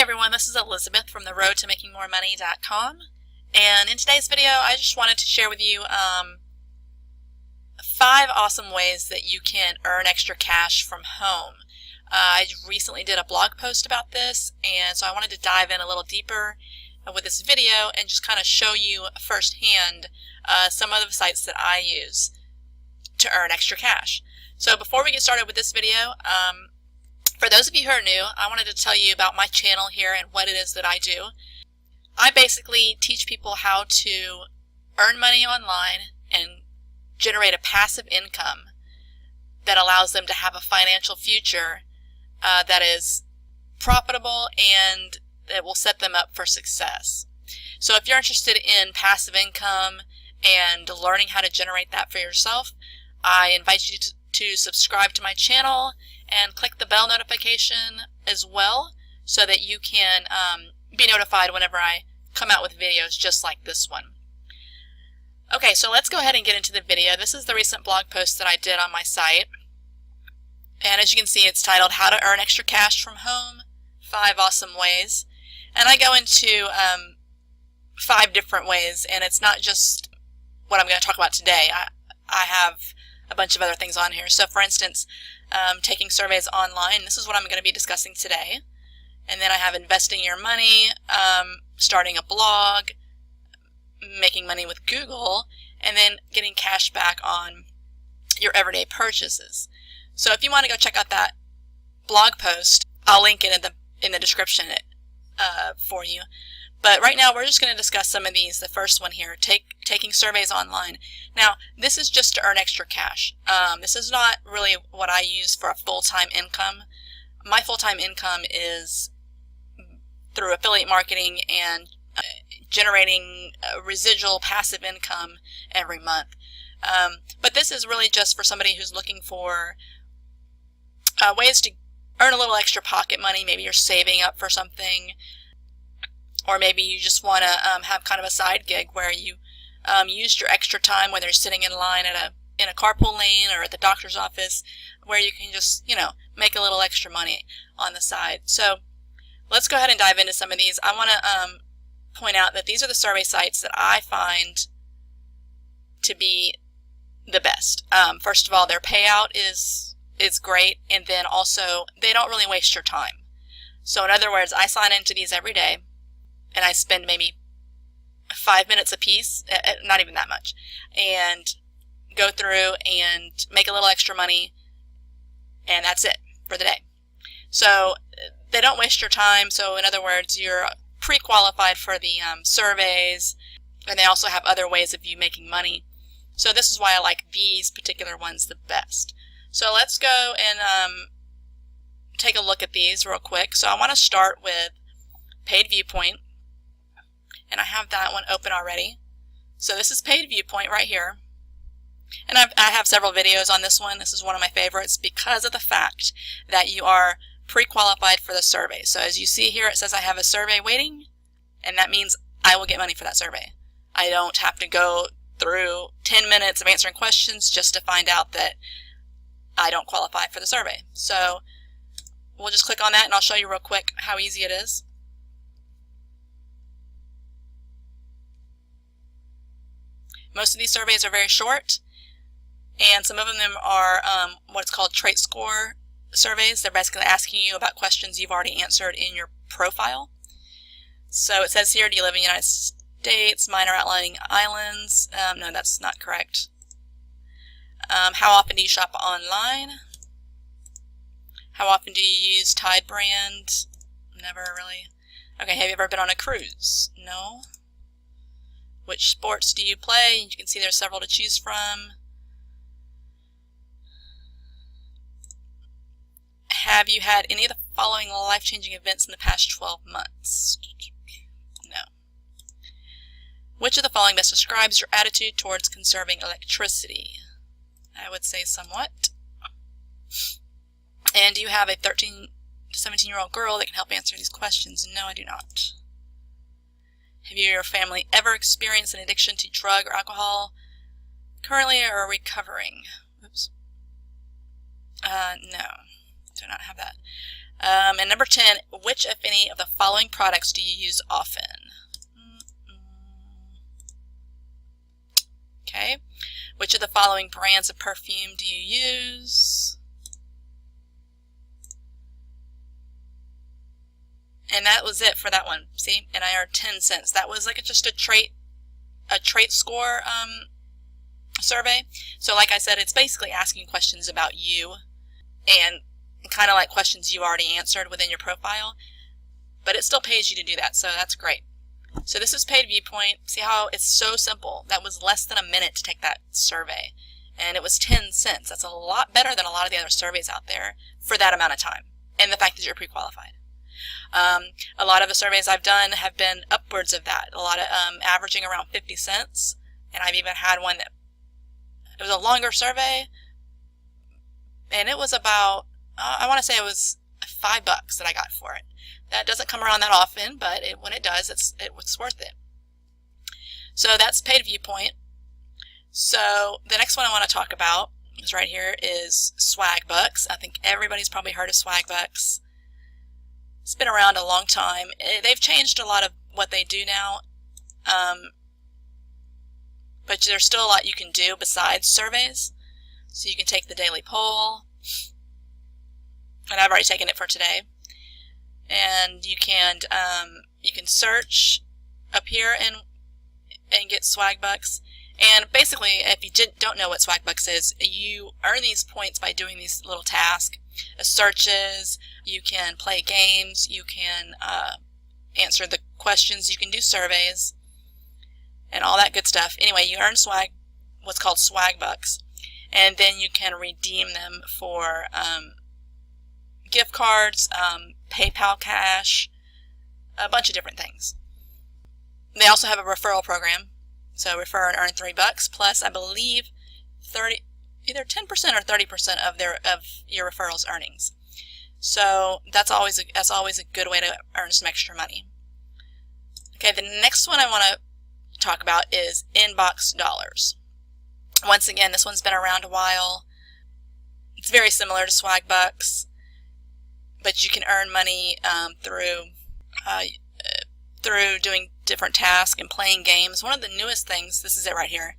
everyone, this is Elizabeth from theroadtomakingmoremoney.com, and in today's video I just wanted to share with you 5 awesome ways that you can earn extra cash from home. I recently did a blog post about this, and so I wanted to dive in a little deeper with this video and just kind of show you firsthand some of the sites that I use to earn extra cash. So before we get started with this video, for those of you who are new, I wanted to tell you about my channel here and what it is that I do. I basically teach people how to earn money online and generate a passive income that allows them to have a financial future that is profitable and that will set them up for success. So if you're interested in passive income and learning how to generate that for yourself, I invite you to subscribe to my channel and click the bell notification as well so that you can be notified whenever I come out with videos just like this one. Okay, so let's go ahead and get into the video. This is the recent blog post that I did on my site. And as you can see, it's titled How to Earn Extra Cash from Home, 5 Awesome Ways. And I go into 5 different ways, and it's not just what I'm going to talk about today. I have a bunch of other things on here. So for instance, taking surveys online. This is what I'm going to be discussing today. And then I have investing your money, starting a blog, making money with Google, and then getting cash back on your everyday purchases. So if you want to go check out that blog post, I'll link it in the description for you. But right now we're just going to discuss some of these. The first one here, taking surveys online. Now this is just to earn extra cash. This is not really what I use for a full-time income. My full-time income is through affiliate marketing and generating residual passive income every month. But this is really just for somebody who's looking for ways to earn a little extra pocket money. Maybe you're saving up for something, or maybe you just want to have kind of a side gig where you used your extra time, whether you're sitting in line in a carpool lane or at the doctor's office, where you can just, make a little extra money on the side. So let's go ahead and dive into some of these. I want to point out that these are the survey sites that I find to be the best. First of all, their payout is great, and then also they don't really waste your time. So in other words, I sign into these every day, and I spend maybe 5 minutes a piece, not even that much, and go through and make a little extra money, and that's it for the day. So they don't waste your time. So in other words, you're pre-qualified for the surveys, and they also have other ways of you making money. So this is why I like these particular ones the best. So let's go and take a look at these real quick. So I want to start with Paid Viewpoint, and I have that one open already. So this is Paid Viewpoint right here. And I have several videos on this one. This is one of my favorites because of the fact that you are pre-qualified for the survey. So as you see here, it says I have a survey waiting, and that means I will get money for that survey. I don't have to go through 10 minutes of answering questions just to find out that I don't qualify for the survey. So we'll just click on that, and I'll show you real quick how easy it is. Most of these surveys are very short, and some of them are what's called trait score surveys. They're basically asking you about questions you've already answered in your profile. So it says here, do you live in the United States, minor outlying islands? No, that's not correct. How often do you shop online? How often do you use Tide brand? Never really. Okay, have you ever been on a cruise? No. Which sports do you play? You can see there's several to choose from. Have you had any of the following life-changing events in the past 12 months? No. Which of the following best describes your attitude towards conserving electricity? I would say somewhat. And do you have a 13 to 17-year-old girl that can help answer these questions? No, I do not. Have you or your family ever experienced an addiction to drug or alcohol? Currently or recovering? Oops. No, do not have that. And number 10, which, if any, of the following products do you use often? Okay. Which of the following brands of perfume do you use? And that was it for that one. See? And I earned 10 cents. That was like just a trait score survey. So like I said, it's basically asking questions about you and kind of like questions you already answered within your profile, but it still pays you to do that, so that's great. So this is Paid Viewpoint. See how it's so simple? That was less than a minute to take that survey, and it was 10 cents. That's a lot better than a lot of the other surveys out there for that amount of time, and the fact that you're pre-qualified. A lot of the surveys I've done have been upwards of that, a lot of averaging around 50 cents, and I've even had one that it was a longer survey, and it was about, I want to say it was $5 that I got for it. That doesn't come around that often, but when it does, it's worth it. So that's Paid Viewpoint. So the next one I want to talk about is right here is Swagbucks. I think everybody's probably heard of Swagbucks. It's been around a long time. They've changed a lot of what they do now, but there's still a lot you can do besides surveys. So you can take the daily poll, and I've already taken it for today. And you can search up here and get Swagbucks. And basically, if you don't know what Swagbucks is, you earn these points by doing these little tasks, searches. You can play games. You can answer the questions. You can do surveys and all that good stuff. Anyway, you earn what's called Swagbucks, and then you can redeem them for gift cards, PayPal cash, a bunch of different things. They also have a referral program, so refer and earn $3 plus, I believe, either 10% or 30% of your referral's earnings. So that's always a good way to earn some extra money. Okay, the next one I want to talk about is Inbox Dollars. Once again, this one's been around a while. It's very similar to Swagbucks, but you can earn money through doing different tasks and playing games. One of the newest things, this is it right here,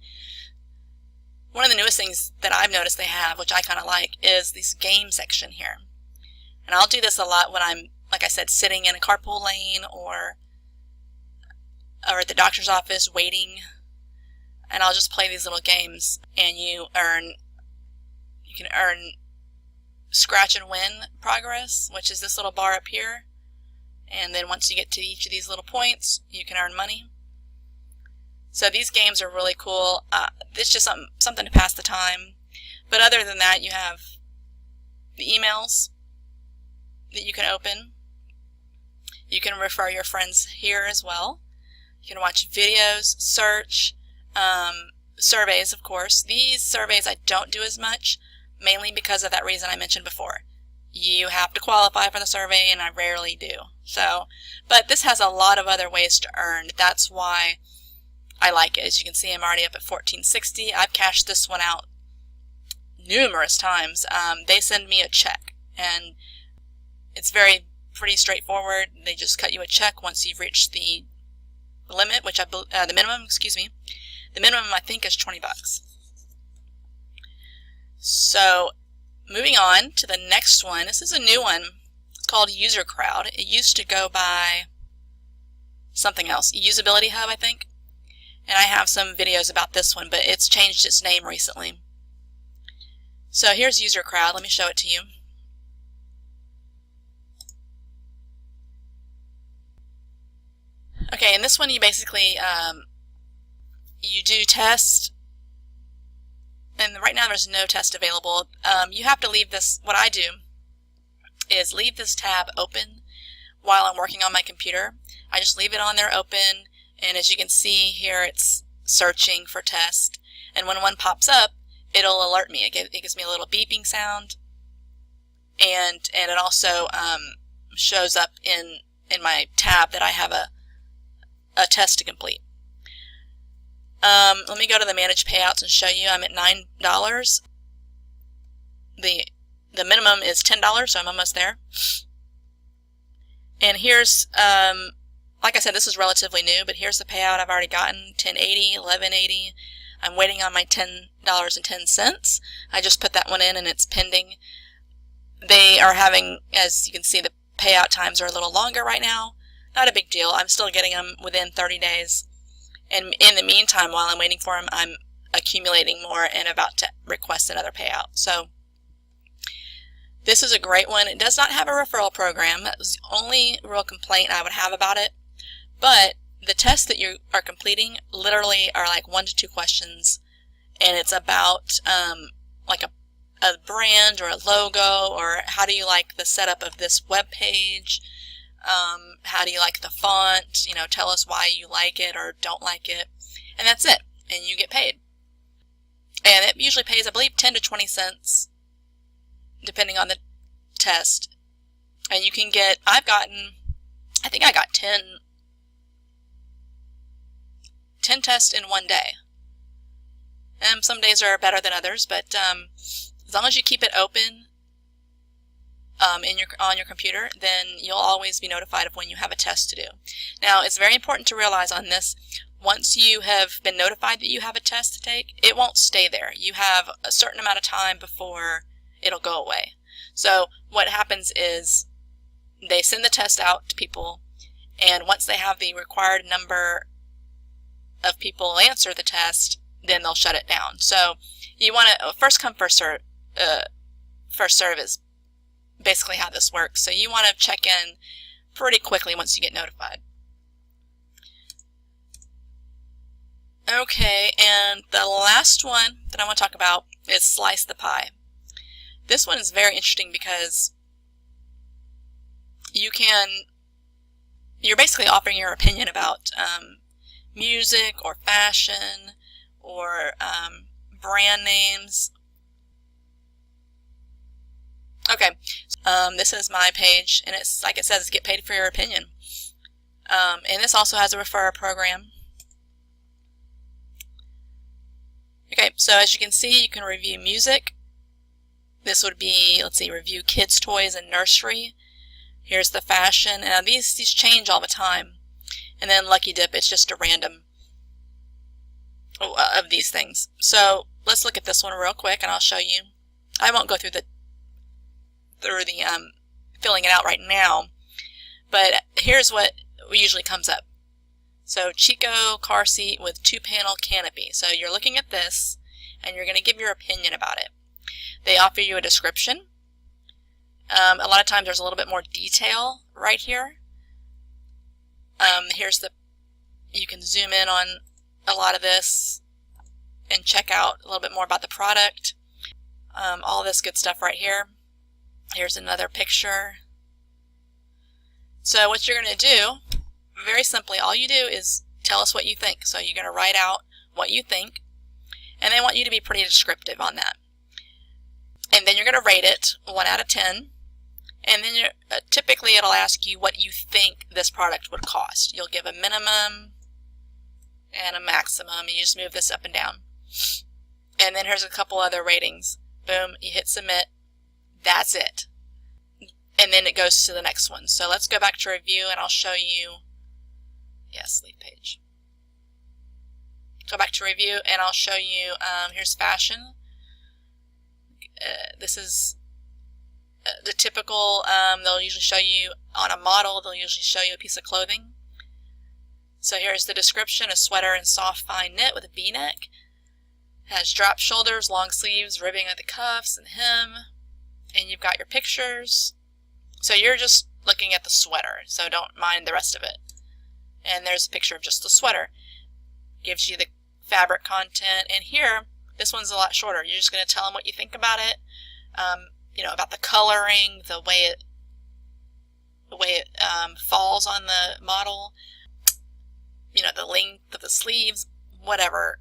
one of the newest things that I've noticed they have, which I kind of like, is this game section here. And I'll do this a lot when I'm, like I said, sitting in a carpool lane or at the doctor's office waiting, and I'll just play these little games, and you can earn scratch and win progress, which is this little bar up here, and then once you get to each of these little points, you can earn money. So these games are really cool. It's just something to pass the time, but other than that, you have the emails that you can open. You can refer your friends here as well. You can watch videos, search, surveys, of course. These surveys I don't do as much, mainly because of that reason I mentioned before. You have to qualify for the survey, and I rarely do. So, but this has a lot of other ways to earn. That's why I like it. As you can see, I'm already up at $14.60. I've cashed this one out numerous times. They send me a check, and it's pretty straightforward. They just cut you a check once you've reached the limit, which the minimum, excuse me. The minimum I think is $20. So, moving on to the next one. This is a new one. It's called UserCrowd. It used to go by something else, Usability Hub, I think. And I have some videos about this one, but it's changed its name recently. So here's UserCrowd. Let me show it to you. Okay, in this one you basically you do tests, and right now there's no test available. You have to leave this, what I do is leave this tab open while I'm working on my computer. I just leave it on there open, and as you can see here, it's searching for tests, and when one pops up, it'll alert me. It gives me a little beeping sound, and it also shows up in my tab that I have a test to complete. Let me go to the Manage Payouts and show you. I'm at $9. The minimum is $10, so I'm almost there. And here's, like I said, this is relatively new, but here's the payout I've already gotten, $10.80, $11.80. I'm waiting on my $10.10. I just put that one in and it's pending. They are having, as you can see, the payout times are a little longer right now. Not a big deal. I'm still getting them within 30 days. And in the meantime, while I'm waiting for them, I'm accumulating more and about to request another payout. So this is a great one. It does not have a referral program. That was the only real complaint I would have about it. But the tests that you are completing literally are like 1 to 2 questions, and it's about like a brand or a logo, or how do you like the setup of this web page, how do you like the font, you know, tell us why you like it or don't like it, and that's it, and you get paid. And it usually pays, I believe, 10 to 20 cents depending on the test. And you can get, I think I got 10 tests in one day. And some days are better than others, but as long as you keep it open on your computer, then you'll always be notified of when you have a test to do. Now, it's very important to realize on this, once you have been notified that you have a test to take, it won't stay there. You have a certain amount of time before it'll go away. So what happens is they send the test out to people, and once they have the required number of people answer the test, then they'll shut it down. So you want to first come, first serve is basically how this works. So you want to check in pretty quickly once you get notified. Okay, and the last one that I want to talk about is Slice the Pie. This one is very interesting because you're basically offering your opinion about music or fashion or brand names. Okay, this is my page, and it's like it says, get paid for your opinion. And this also has a referral program. Okay, so as you can see, you can review music. This would be, let's see, review kids' toys and nursery. Here's the fashion, and these change all the time. And then Lucky Dip, it's just a random of these things. So let's look at this one real quick, and I'll show you. I won't go through the filling it out right now, but here's what usually comes up. So Chico car seat with 2-panel canopy. So you're looking at this, and you're going to give your opinion about it. They offer you a description. A lot of times there's a little bit more detail right here. You can zoom in on a lot of this and check out a little bit more about the product. All this good stuff right here. Here's another picture. So what you're going to do, very simply, all you do is tell us what you think. So you're going to write out what you think, and they want you to be pretty descriptive on that. And then you're going to rate it 1 out of 10. And then typically it'll ask you what you think this product would cost. You'll give a minimum and a maximum. You just move this up and down. And then here's a couple other ratings. Boom, you hit submit. That's it. And then it goes to the next one. So let's go back to review, and I'll show you. Yes, lead page. Go back to review, and I'll show you. Here's fashion. This is the typical, they'll usually show you on a model, they'll usually show you a piece of clothing. So here's the description: a sweater in soft fine knit with a v-neck. Has drop shoulders, long sleeves, ribbing at the cuffs and hem. And you've got your pictures. So you're just looking at the sweater, so don't mind the rest of it. And there's a picture of just the sweater. Gives you the fabric content. And here, this one's a lot shorter. You're just going to tell them what you think about it. You know, about the coloring, the way it falls on the model, you know, the length of the sleeves, whatever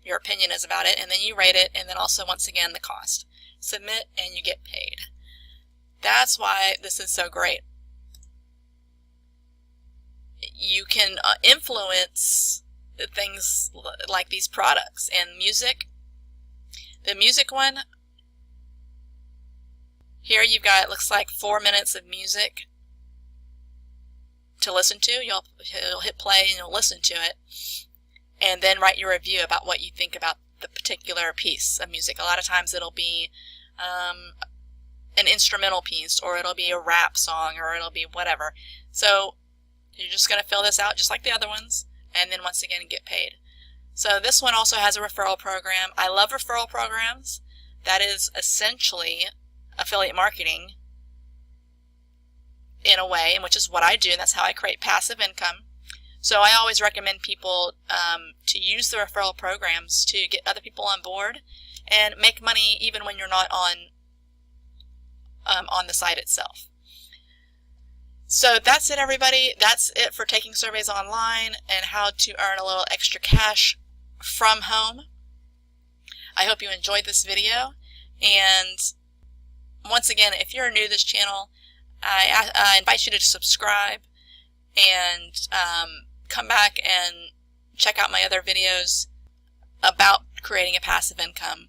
your opinion is about it, and then you rate it, and then also, once again, the cost. Submit, and you get paid. That's why this is so great. You can influence things like these products. And music, the music one, here you've got, it looks like 4 minutes of music. to listen to. You'll hit play and you'll listen to it, and then write your review about what you think about the particular piece of music. A lot of times it'll be an instrumental piece, or it'll be a rap song, or it'll be whatever. So you're just going to fill this out just like the other ones, and then once again get paid. So this one also has a referral program. I love referral programs. That is essentially affiliate marketing in a way, which is what I do, and that's how I create passive income. So I always recommend people to use the referral programs to get other people on board and make money even when you're not on the site itself. So that's it, everybody. That's it for taking surveys online and how to earn a little extra cash from home. I hope you enjoyed this video, and once again, if you're new to this channel, I invite you to subscribe and come back and check out my other videos about creating a passive income.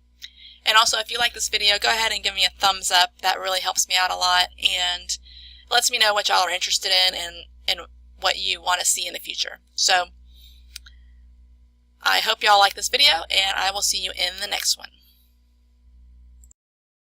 And also, if you like this video, go ahead and give me a thumbs up. That really helps me out a lot and lets me know what y'all are interested in and what you want to see in the future. So I hope y'all like this video, and I will see you in the next one.